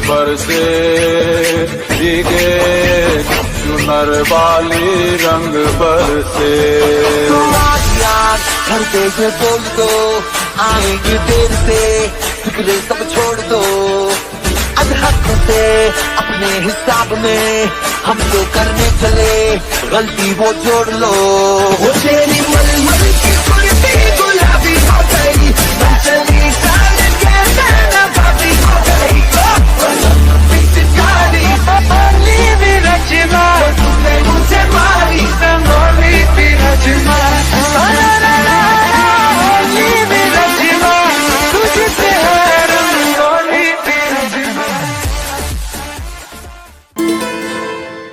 बरसे, भीगे चुनर वाली रंग बरसे। धरते से बोल दो, आएंगे देर से, फिक्रे सब छोड़ दो। अधहक से अपने हिसाब में हमको करने चले, गलती वो जोड़ लो। वो तेरी मलमल की कुर्ती गुलाबी हो गई, चली साल के नैना भाभी हो गई। पिचकारी होली भी रचना, तूने मुझे मारी रंगोली भी रचना।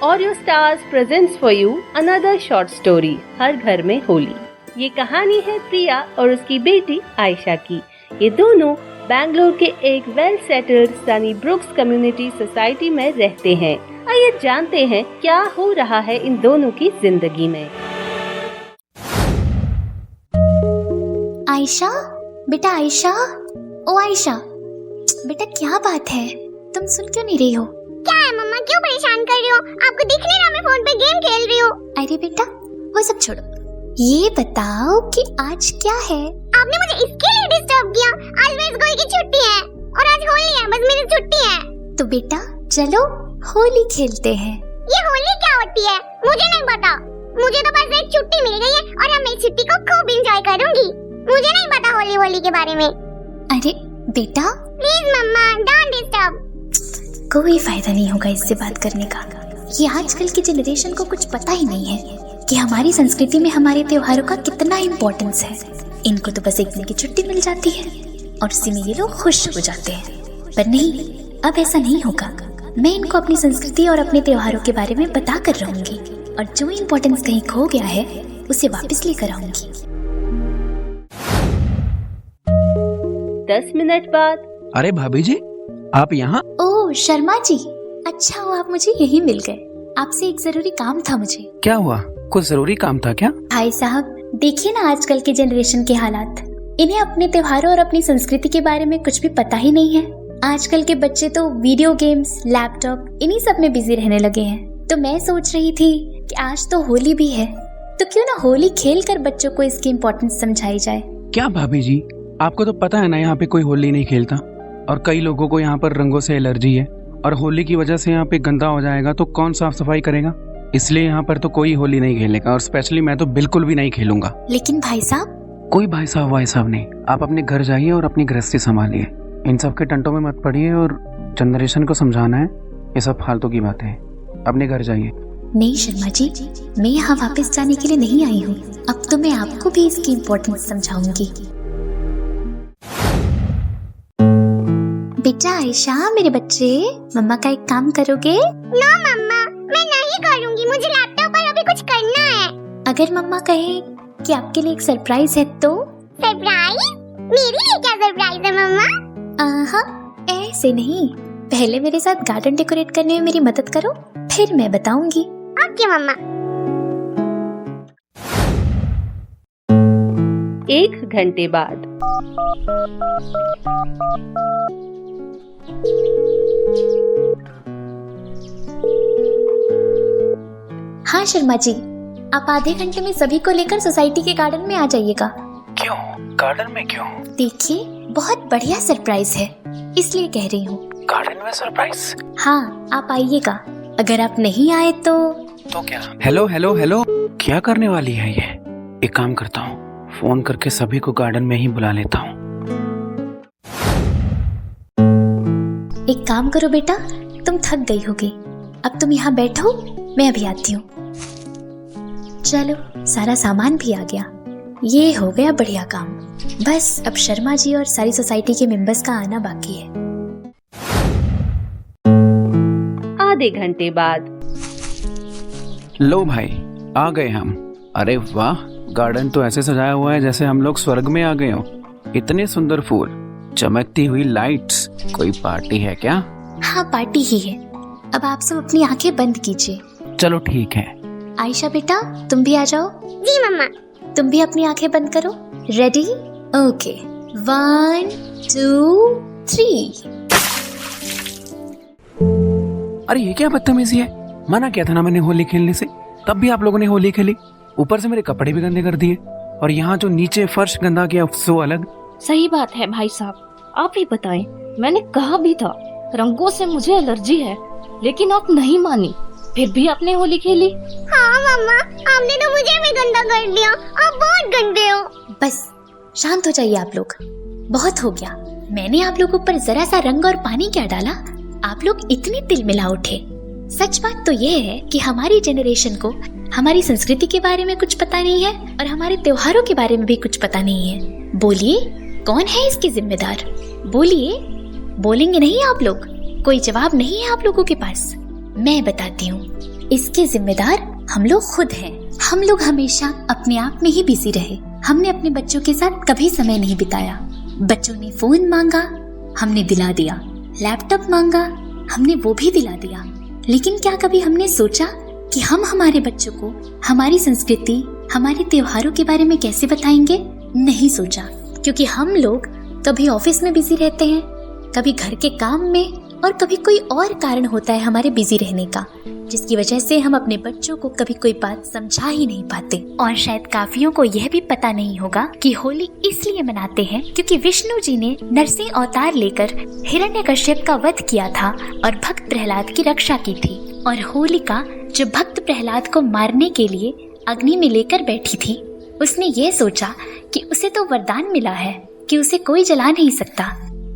Audio stars presents for you another short story, हर घर में होली। ये कहानी है प्रिया और उसकी बेटी आयशा की। ये दोनों बैंगलोर के एक well settled Sunny brooks community society में रहते हैं। आइए जानते हैं क्या हो रहा है इन दोनों की जिंदगी में। आयशा, बेटा आयशा, ओ आयशा, बेटा क्या बात है, तुम सुन क्यों नहीं रही हो? क्या है मम्मा, क्यों परेशान कर रही हो? आपको दिख नहीं रहा मैं फोन पे गेम खेल रही हूँ। अरे बेटा वो सब छोड़ो, ये बताओ कि आज क्या है? आपने मुझे इसके लिए डिस्टर्ब किया? आज वेस्ट गोई की छुट्टी है और आज होली है, बस मेरी छुट्टी है। तो बेटा चलो होली खेलते हैं। ये होली क्या होती है मुझे नहीं पता। मुझे तो बस एक छुट्टी मिल गई है और अब मैं इस छुट्टी को खूब एंजॉय करूंगी। मुझे नहीं पता होली के बारे में। अरे बेटा प्लीज मम्मा डोंट डिस्टर्ब। कोई फायदा नहीं होगा इससे बात करने का। ये आजकल की जनरेशन को कुछ पता ही नहीं है कि हमारी संस्कृति में हमारे त्योहारों का कितना इम्पोर्टेंस है। इनको तो बस एक दिन की छुट्टी मिल जाती है और उसी में ये लोग खुश हो जाते हैं। पर नहीं, अब ऐसा नहीं होगा। मैं इनको अपनी संस्कृति और अपने त्योहारों के बारे में बता कर रहूंगी और जो इम्पोर्टेंस कहीं खो गया है उसे वापस लेकर आऊंगी। 10 मिनट बाद। अरे भाभी जी आप यहाँ? ओह शर्मा जी, अच्छा हुआ आप मुझे यही मिल गए। आपसे एक जरूरी काम था मुझे। क्या हुआ, कुछ जरूरी काम था क्या? भाई साहब देखिए ना आजकल के जनरेशन के हालात, इन्हें अपने त्योहारों और अपनी संस्कृति के बारे में कुछ भी पता ही नहीं है। आजकल के बच्चे तो वीडियो गेम्स, लैपटॉप इन्हीं सब में बिजी रहने लगे हैं। तो मैं सोच रही थी कि आज तो होली भी है, तो क्यों ना होली खेल कर बच्चों को इसकी इम्पोर्टेंस समझाई जाए। क्या भाभी जी, आपको तो पता है ना यहाँ पे कोई होली नहीं खेलता और कई लोगों को यहाँ पर रंगों से एलर्जी है और होली की वजह से यहाँ पे गंदा हो जाएगा तो कौन साफ सफाई करेगा। इसलिए यहाँ पर तो कोई होली नहीं खेलेगा और स्पेशली मैं तो बिल्कुल भी नहीं खेलूंगा। लेकिन भाई साहब। कोई भाई साहब नहीं, आप अपने घर जाइए और अपनी गृहस्थी संभालिए। इन सब के टंटों में मत पड़िए और जनरेशन को समझाना है ये सब फालतू की बातें हैं। अपने घर जाइए। नहीं शर्मा जी, मैं यहाँ वापस जाने के लिए नहीं आई हूँ। अब तो मैं आपको भी इसकी इम्पोर्टेंस समझाऊंगी। बेटा आयशा, मेरे बच्चे, मम्मा का एक काम करोगे? नो मम्मा, मैं नहीं करूंगी, मुझे लैपटॉप पर अभी कुछ करना है। अगर मम्मा कहे कि आपके लिए एक सरप्राइज है तो? सरप्राइज? मेरे लिए क्या सरप्राइज है मम्मा? ऐसे नहीं, पहले मेरे साथ गार्डन डेकोरेट करने में मेरी मदद करो, फिर मैं बताऊंगी। ओके मम्मा। 1 घंटे बाद। हाँ शर्मा जी, आप आधे घंटे में सभी को लेकर सोसाइटी के गार्डन में आ जाइएगा। क्यों? गार्डन में क्यों? देखिए बहुत बढ़िया सरप्राइज है, इसलिए कह रही हूँ। गार्डन में सरप्राइज? हाँ आप आइएगा, अगर आप नहीं आए तो क्या? हेलो हेलो हेलो, क्या करने वाली है ये? एक काम करता हूँ, फोन करके सभी को गार्डन में ही बुला लेता हूँ। एक काम करो बेटा, तुम थक गई होगी, अब तुम यहाँ बैठो, मैं अभी आती हूँ। चलो सारा सामान भी आ गया, ये हो गया बढ़िया काम। बस अब शर्मा जी और सारी सोसाइटी के मेंबर्स का आना बाकी है। आधे घंटे बाद। लो भाई आ गए हम। अरे वाह, गार्डन तो ऐसे सजाया हुआ है जैसे हम लोग स्वर्ग में आ गए हो। इतने सुंदर फूल, चमकती हुई लाइट्स, कोई पार्टी है क्या? हाँ पार्टी ही है। अब आप सब अपनी आंखें बंद कीजिए। चलो ठीक है। आयशा बेटा तुम भी आ जाओ। जी मम्मा। तुम भी अपनी आंखें बंद करो। रेडी? ओके 1 2 3। अरे ये क्या बदतमीजी है, मना किया था ना मैंने होली खेलने से, तब भी आप लोगों ने होली खेली। ऊपर से मेरे कपड़े भी गंदे कर दिए, और यहाँ जो नीचे फर्श गंदा किया सो अलग। सही बात है भाई साहब, आप ही बताएं। मैंने कहा भी था रंगों से मुझे एलर्जी है, लेकिन आप नहीं मानी, फिर भी आपने होली खेली। हाँ मम्मा, आपने तो मुझे भी गंदा कर दिया, आप बहुत गंदे हो। बस शांत हो जाइए आप लोग, बहुत हो गया। मैंने आप लोगों पर जरा सा रंग और पानी क्या डाला, आप लोग इतने तिल मिला उठे। सच बात तो ये है कि हमारी जनरेशन को हमारी संस्कृति के बारे में कुछ पता नहीं है और हमारे त्योहारों के बारे में भी कुछ पता नहीं है। बोलिए कौन है इसके जिम्मेदार? बोलिए, बोलेंगे नहीं आप लोग? कोई जवाब नहीं है आप लोगों के पास? मैं बताती हूँ, इसके जिम्मेदार हम लोग खुद हैं। हम लोग हमेशा अपने आप में ही बिजी रहे। हमने अपने बच्चों के साथ कभी समय नहीं बिताया। बच्चों ने फोन मांगा, हमने दिला दिया। लैपटॉप मांगा, हमने वो भी दिला दिया। लेकिन क्या कभी हमने सोचा कि हम हमारे बच्चों को हमारी संस्कृति, हमारे त्योहारों के बारे में कैसे बताएंगे? नहीं सोचा, क्योंकि हम लोग कभी ऑफिस में बिजी रहते हैं, कभी घर के काम में, और कभी कोई और कारण होता है हमारे बिजी रहने का, जिसकी वजह से हम अपने बच्चों को कभी कोई बात समझा ही नहीं पाते। और शायद काफियों को यह भी पता नहीं होगा कि होली इसलिए मनाते हैं क्योंकि विष्णु जी ने नरसिंह अवतार लेकर हिरण्यकश्यप का वध किया था और भक्त प्रहलाद की रक्षा की थी। और होलिका जो भक्त प्रहलाद को मारने के लिए अग्नि में लेकर बैठी थी, उसने ये सोचा कि उसे तो वरदान मिला है कि उसे कोई जला नहीं सकता,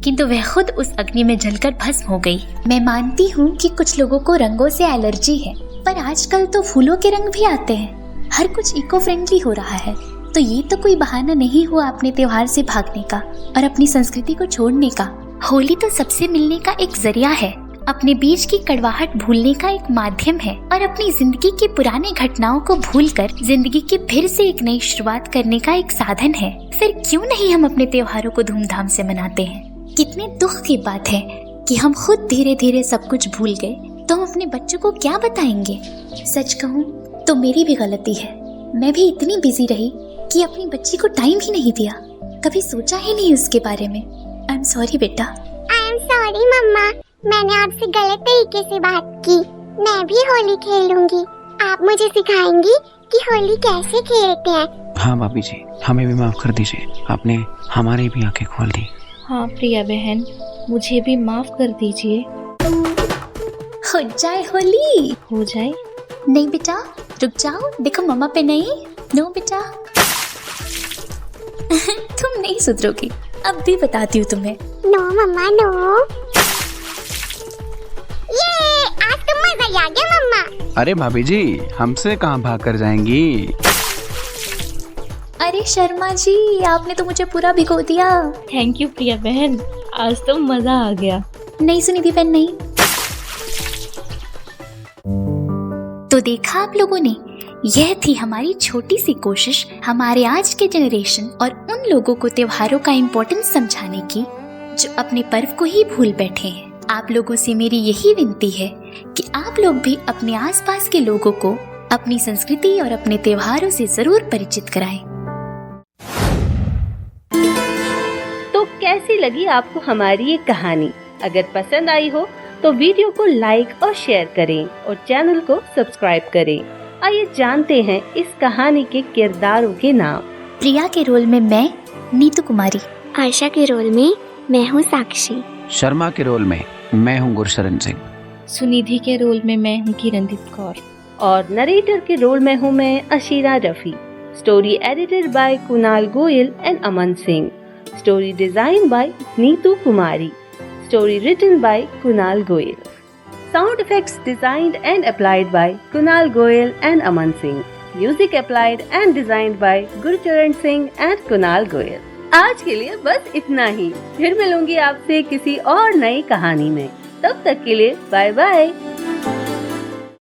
किंतु वह खुद उस अग्नि में जलकर भस्म हो गई। मैं मानती हूँ कि कुछ लोगों को रंगों से एलर्जी है, पर आजकल तो फूलों के रंग भी आते हैं। हर कुछ इको फ्रेंडली हो रहा है, तो ये तो कोई बहाना नहीं हुआ अपने त्योहार से भागने का और अपनी संस्कृति को छोड़ने का। होली तो सबसे मिलने का एक जरिया है, अपने बीच की कड़वाहट भूलने का एक माध्यम है और अपनी जिंदगी की पुरानी घटनाओं को भूलकर जिंदगी की फिर से एक नई शुरुआत करने का एक साधन है। फिर क्यों नहीं हम अपने त्योहारों को धूमधाम से मनाते हैं? कितने दुख की बात है कि हम खुद धीरे धीरे सब कुछ भूल गए, तो हम अपने बच्चों को क्या बताएंगे? सच कहूँ तो मेरी भी गलती है। मैं भी इतनी बिजी रही कि अपनी बच्ची को टाइम ही नहीं दिया, कभी सोचा ही नहीं उसके बारे में। आई एम सॉरी बेटा। आई एम सॉरी मम्मा, मैंने आपसे गलत तरीके से बात की। मैं भी होली खेलूंगी। आप मुझे सिखाएंगी कि होली कैसे खेलते हैं? हाँ भाभी जी, हमें भी माफ कर दीजिए, आपने हमारी भी आंखें खोल दी। हाँ प्रिया बहन, मुझे भी माफ कर दीजिए। हो जाए होली। हो जाए? नहीं बेटा, रुक जाओ, देखो मम्मा पे नहीं। नो बेटा तुम नहीं सुधरोगी, अब भी बताती हूँ तुम्हें। नो मम्मा नो। ये आज तो मजा ही आ गया मम्मा। अरे भाभी जी, हमसे कहाँ भाग कर जाएंगी? अरे शर्मा जी, आपने तो मुझे पूरा भिगो दिया। थैंक यू प्रिया बहन, आज तो मजा आ गया। नहीं सुनी थी बहन, नहीं। तो देखा आप लोगों ने, यह थी हमारी छोटी सी कोशिश हमारे आज के जनरेशन और उन लोगों को त्योहारों का इम्पोर्टेंस समझाने की जो अपने पर्व को ही भूल बैठे हैं। आप लोगों से मेरी यही विनती है कि आप लोग भी अपने आसपास के लोगों को अपनी संस्कृति और अपने त्योहारों से जरूर परिचित कराएं। तो कैसी लगी आपको हमारी ये कहानी? अगर पसंद आई हो तो वीडियो को लाइक और शेयर करें और चैनल को सब्सक्राइब करें। आइए जानते हैं इस कहानी के किरदारों के नाम। प्रिया के रोल में मैं नीतू कुमारी, आशा के रोल में मैं हूँ साक्षी, शर्मा के रोल में मैं हूँ गुरशरण सिंह, सुनिधि के रोल में मैं हूँ किरणदीप कौर, और नरेटर के रोल में हूँ मैं Ashira Rafi. Story edited by Kunal Goyal and Aman Singh. Story design by Neetu Kumari. Story written by Kunal Goyal. Sound effects designed and applied by Kunal Goyal and Aman Singh. Music applied and designed by Gurcharan Singh and Kunal Goyal. आज के लिए बस इतना ही। फिर मिलूंगी आपसे किसी और नई कहानी में। तब तक के लिए बाय बाय।